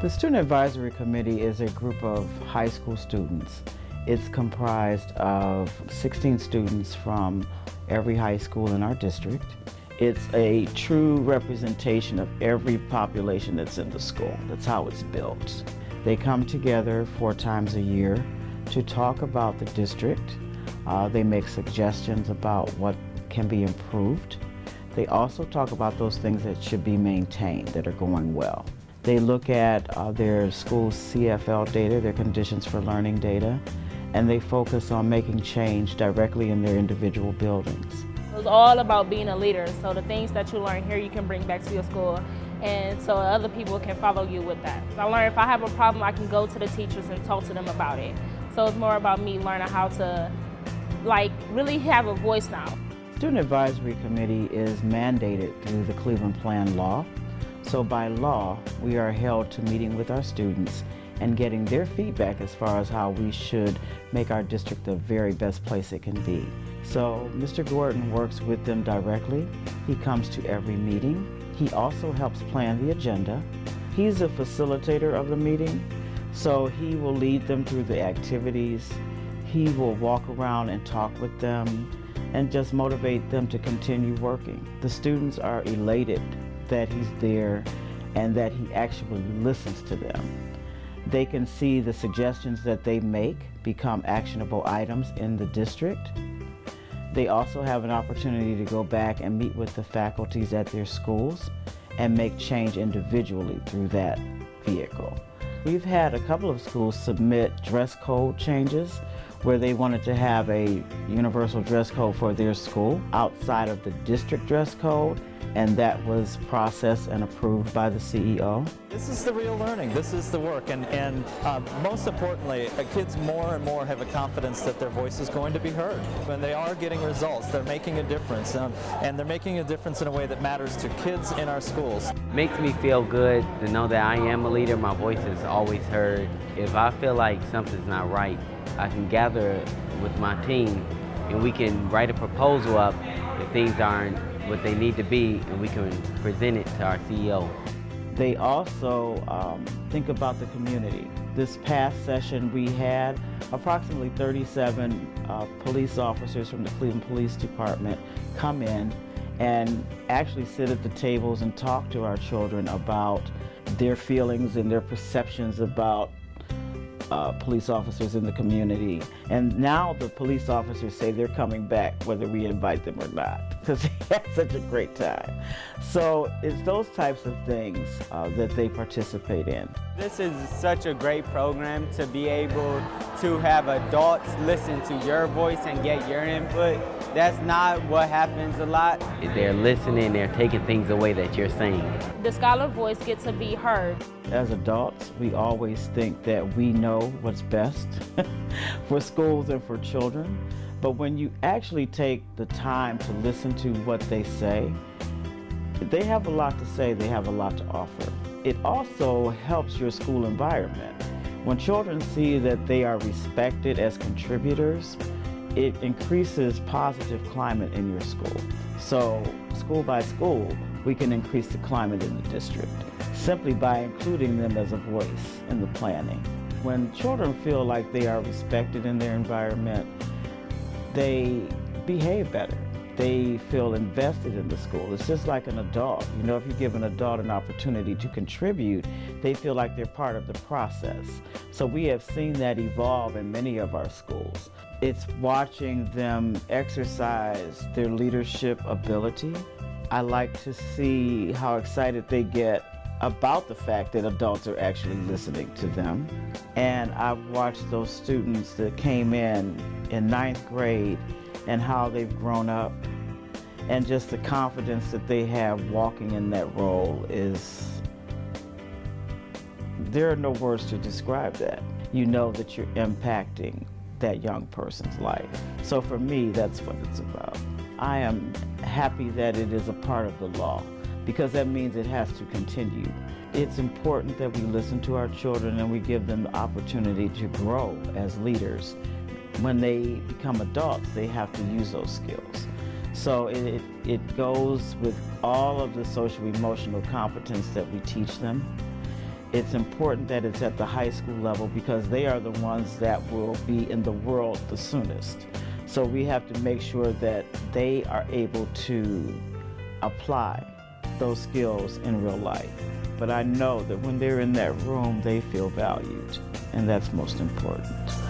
The Student Advisory Committee is a group of high school students. It's comprised of 16 students from every high school in our district. It's a true representation of every population that's in the school. That's how it's built. They come together 4 times a year to talk about the district. They make suggestions about what can be improved. They also talk about those things that should be maintained, that are going well. They look at their school's CFL data, their conditions for learning data, and they focus on making change directly in their individual buildings. It's all about being a leader, so the things that you learn here you can bring back to your school, and so other people can follow you with that. I learned if I have a problem, I can go to the teachers and talk to them about it. So it's more about me learning how to really have a voice now. Student Advisory Committee is mandated through the Cleveland Plan law. So by law, we are held to meeting with our students and getting their feedback as far as how we should make our district the very best place it can be. So Mr. Gordon works with them directly. He comes to every meeting. He also helps plan the agenda. He's a facilitator of the meeting, so he will lead them through the activities. He will walk around and talk with them and just motivate them to continue working. The students are elated that he's there and that he actually listens to them. They can see the suggestions that they make become actionable items in the district. They also have an opportunity to go back and meet with the faculties at their schools and make change individually through that vehicle. We've had a couple of schools submit dress code changes where they wanted to have a universal dress code for their school outside of the district dress code, and that was processed and approved by the CEO. This is the real learning. This is the work, and most importantly, kids more and more have a confidence that their voice is going to be heard. When they are getting results, they're making a difference, and they're making a difference in a way that matters to kids in our schools. Makes me feel good to know that I am a leader. My voice is always heard. If I feel like something's not right, I can gather with my team and we can write a proposal up if things aren't what they need to be, and we can present it to our CEO. They also think about the community. This past session we had approximately 37 police officers from the Cleveland Police Department come in and actually sit at the tables and talk to our children about their feelings and their perceptions about police officers in the community. And now the police officers say they're coming back whether we invite them or not, because they had such a great time. So it's those types of things that they participate in. This is such a great program to be able to have adults listen to your voice and get your input. That's not what happens a lot. They're listening, they're taking things away that you're saying. The scholar voice gets to be heard. As adults, we always think that we know what's best for schools and for children. But when you actually take the time to listen to what they say, they have a lot to say, they have a lot to offer. It also helps your school environment. When children see that they are respected as contributors, it increases positive climate in your school. So school by school, we can increase the climate in the district simply by including them as a voice in the planning. When children feel like they are respected in their environment, they behave better. They feel invested in the school. It's just like an adult. You know, if you give an adult an opportunity to contribute, they feel like they're part of the process. So we have seen that evolve in many of our schools. It's watching them exercise their leadership ability. I like to see how excited they get about the fact that adults are actually listening to them. And I've watched those students that came in 9th grade and how they've grown up, and just the confidence that they have walking in that role there are no words to describe that. You know that you're impacting that young person's life. So for me, that's what it's about. I am happy that it is a part of the law, because that means it has to continue. It's important that we listen to our children and we give them the opportunity to grow as leaders. When they become adults, they have to use those skills. So it goes with all of the social emotional competence that we teach them. it's important that it's at the high school level because they are the ones that will be in the world the soonest. So we have to make sure that they are able to apply those skills in real life. But I know that when they're in that room, they feel valued, and that's most important.